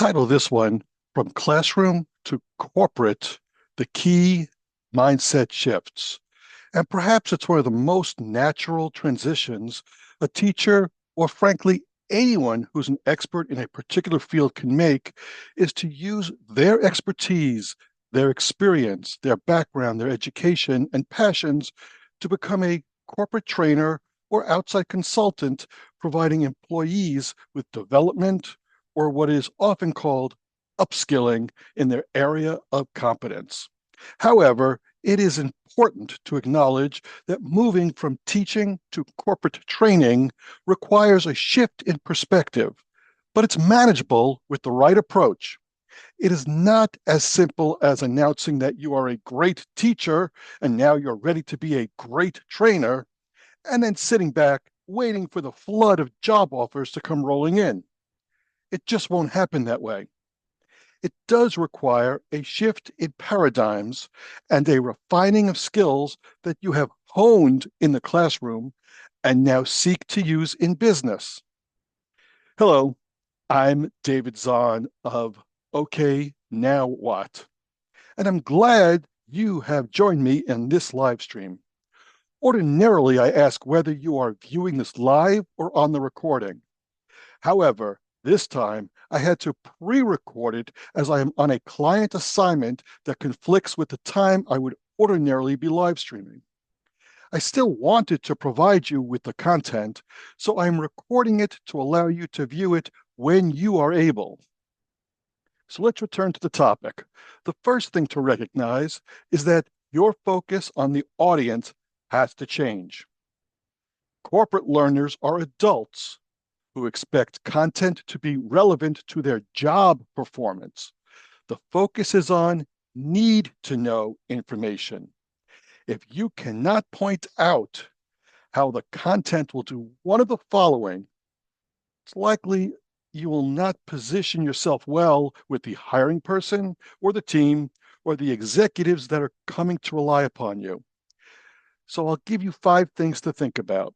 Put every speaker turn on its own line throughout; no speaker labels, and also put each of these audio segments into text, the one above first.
title this one, From Classroom to Corporate, the Key Mindset Shifts. And perhaps it's one of the most natural transitions a teacher, or frankly, anyone who's an expert in a particular field can make, is to use their expertise, their experience, their background, their education, and passions to become a corporate trainer or outside consultant, providing employees with development or what is often called upskilling in their area of competence. However, it is important to acknowledge that moving from teaching to corporate training requires a shift in perspective, but it's manageable with the right approach. It is not as simple as announcing that you are a great teacher and now you're ready to be a great trainer, and then sitting back waiting for the flood of job offers to come rolling in. It just won't happen that way. It does require a shift in paradigms and a refining of skills that you have honed in the classroom and now seek to use in business. Hello, I'm David Zahn of OK, Now What? And I'm glad you have joined me in this live stream. Ordinarily, I ask whether you are viewing this live or on the recording. However, this time I had to pre-record it as I am on a client assignment that conflicts with the time I would ordinarily be live streaming. I still wanted to provide you with the content, so I'm recording it to allow you to view it when you are able. So let's return to the topic. The first thing to recognize is that your focus on the audience has to change. Corporate learners are adults who expect content to be relevant to their job performance. The focus is on need to know information. If you cannot point out how the content will do one of the following, it's likely you will not position yourself well with the hiring person or the team or the executives that are coming to rely upon you. So I'll give you 5 things to think about.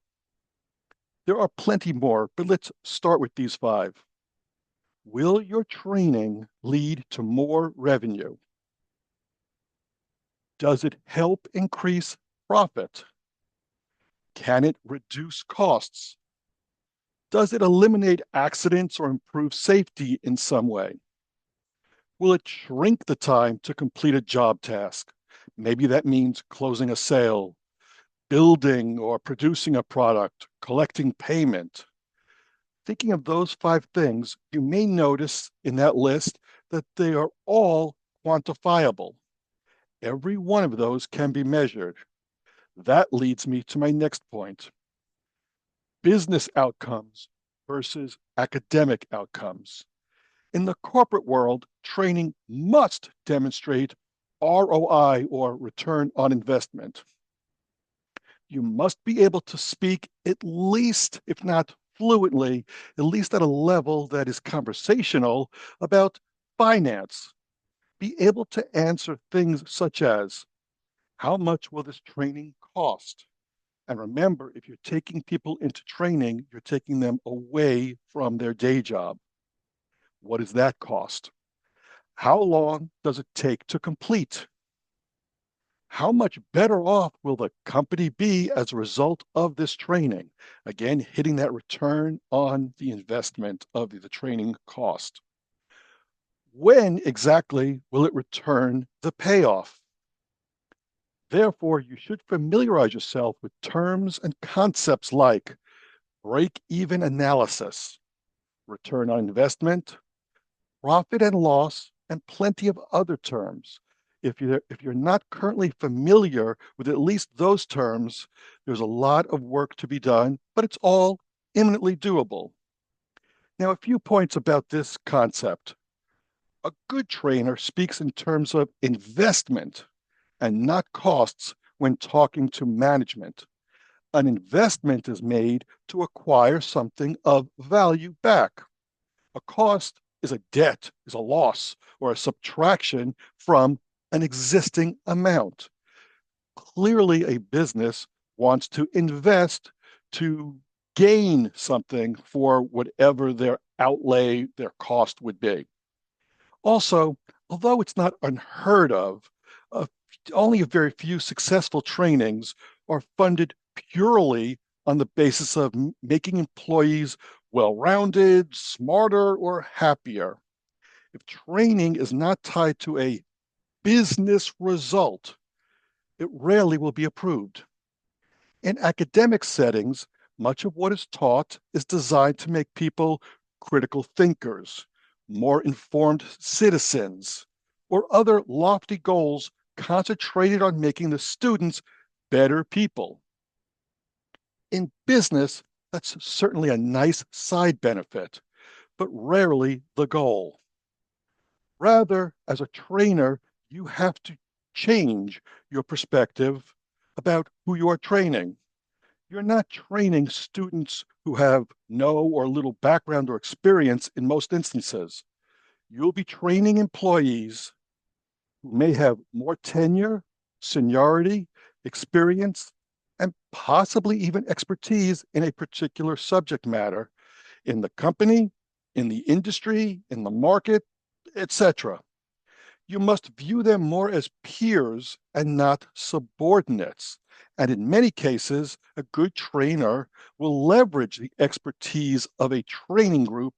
There are plenty more, but let's start with these 5. Will your training lead to more revenue? Does it help increase profit? Can it reduce costs? Does it eliminate accidents or improve safety in some way? Will it shrink the time to complete a job task? Maybe that means closing a sale, building or producing a product, collecting payment. Thinking of those 5 things, you may notice in that list that they are all quantifiable. Every one of those can be measured. That leads me to my next point. Business outcomes versus academic outcomes. In the corporate world, training must demonstrate ROI, or return on investment. You must be able to speak at least, if not fluently, at least at a level that is conversational about finance. Be able to answer things such as, how much will this training cost? And remember, if you're taking people into training, you're taking them away from their day job. What does that cost? How long does it take to complete? How much better off will the company be as a result of this training? Again, hitting that return on the investment of the training cost. When exactly will it return the payoff? Therefore, you should familiarize yourself with terms and concepts like break-even analysis, return on investment, profit and loss, and plenty of other terms. If you're not currently familiar with at least those terms, there's a lot of work to be done, but it's all imminently doable. Now, a few points about this concept. A good trainer speaks in terms of investment and not costs when talking to management. An investment is made to acquire something of value back. A cost is a debt, is a loss, or a subtraction from an existing amount. Clearly, a business wants to invest to gain something for whatever their outlay, their cost would be. Also, although it's not unheard of, uh, only a very few successful trainings are funded purely on the basis of making employees well-rounded, smarter, or happier. If training is not tied to a business result, it rarely will be approved. In academic settings, much of what is taught is designed to make people critical thinkers, more informed citizens, or other lofty goals concentrated on making the students better people. In business, that's certainly a nice side benefit, but rarely the goal. Rather, as a trainer, you have to change your perspective about who you are training. You're not training students who have no or little background or experience in most instances. You'll be training employees who may have more tenure, seniority, experience, and possibly even expertise in a particular subject matter in the company, in the industry, in the market, etc. You must view them more as peers and not subordinates. And in many cases, a good trainer will leverage the expertise of a training group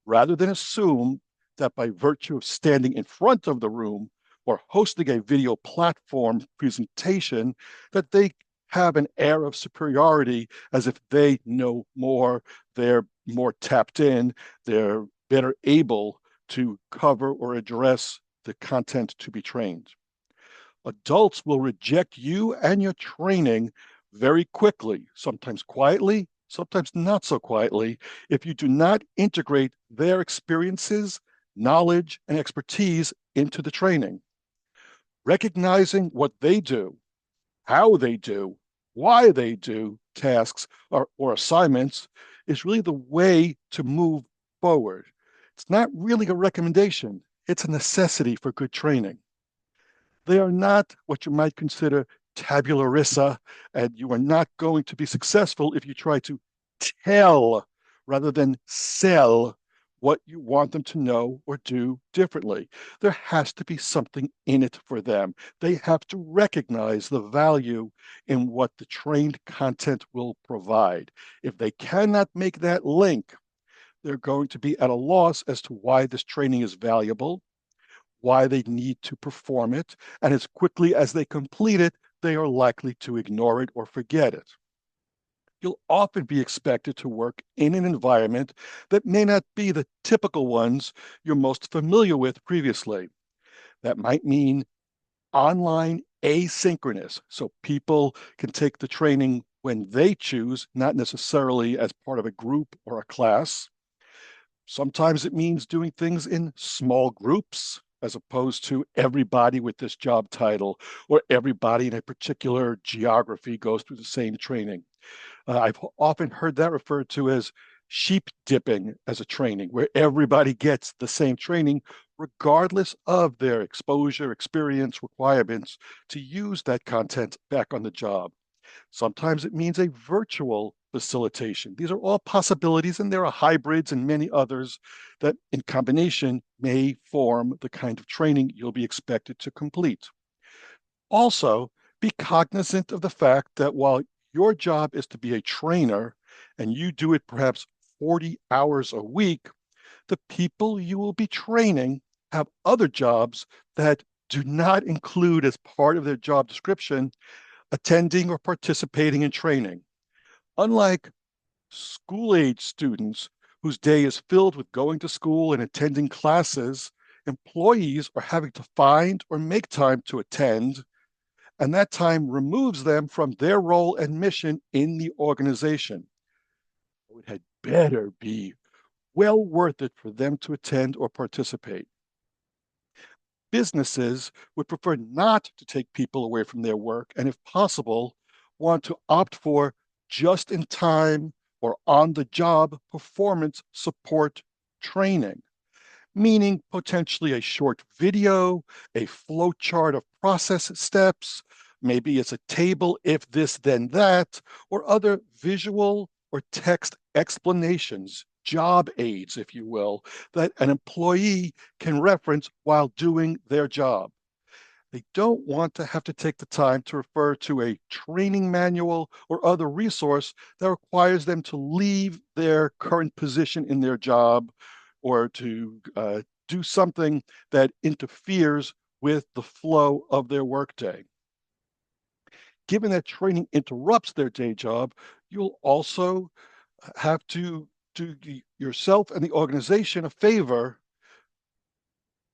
rather than assume that by virtue of standing in front of the room or hosting a video platform presentation, that they have an air of superiority as if they know more, they're more tapped in, they're better able to cover or address the content to be trained. Adults will reject you and your training very quickly, sometimes quietly, sometimes not so quietly, if you do not integrate their experiences, knowledge, and expertise into the training. Recognizing what they do, how they do, why they do tasks or assignments is really the way to move forward. It's not really a recommendation, it's a necessity for good training. They are not what you might consider tabula rasa, and you are not going to be successful if you try to tell rather than sell what you want them to know or do differently. There has to be something in it for them. They have to recognize the value in what the trained content will provide. If they cannot make that link, they're going to be at a loss as to why this training is valuable, why they need to perform it, and as quickly as they complete it, they are likely to ignore it or forget it. You'll often be expected to work in an environment that may not be the typical ones you're most familiar with previously. That might mean online asynchronous, so people can take the training when they choose, not necessarily as part of a group or a class. Sometimes it means doing things in small groups as opposed to everybody with this job title or everybody in a particular geography goes through the same training. I've often heard that referred to as sheep dipping as a training, where everybody gets the same training regardless of their exposure, experience, requirements to use that content back on the job. Sometimes it means a virtual facilitation. These are all possibilities, and there are hybrids and many others that in combination may form the kind of training you'll be expected to complete. Also, be cognizant of the fact that while your job is to be a trainer and you do it perhaps 40 hours a week, the people you will be training have other jobs that do not include as part of their job description attending or participating in training. Unlike school age students whose day is filled with going to school and attending classes, employees are having to find or make time to attend, and that time removes them from their role and mission in the organization. It had better be well worth it for them to attend or participate. Businesses would prefer not to take people away from their work and, if possible, want to opt for just in time or on the job performance support training, meaning potentially a short video, a flow chart of process steps, maybe it's a table, if this, then that, or other visual or text explanations job aids, if you will, that an employee can reference while doing their job. They don't want to have to take the time to refer to a training manual or other resource that requires them to leave their current position in their job or to do something that interferes with the flow of their workday. Given that training interrupts their day job, you'll also have to do yourself and the organization a favor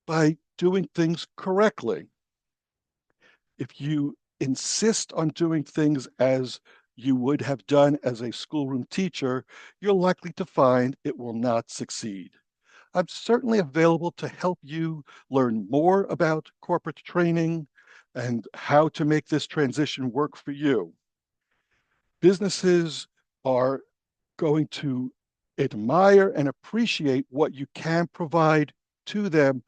by doing things correctly. If you insist on doing things as you would have done as a schoolroom teacher, you're likely to find it will not succeed. I'm certainly available to help you learn more about corporate training and how to make this transition work for you. Businesses are going to admire and appreciate what you can provide to them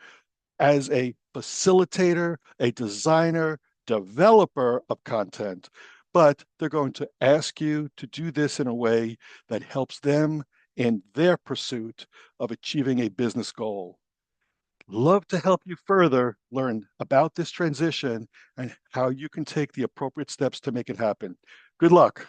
as a facilitator, a designer, developer of content, but they're going to ask you to do this in a way that helps them in their pursuit of achieving a business goal. Love to help you further learn about this transition and how you can take the appropriate steps to make it happen. Good luck.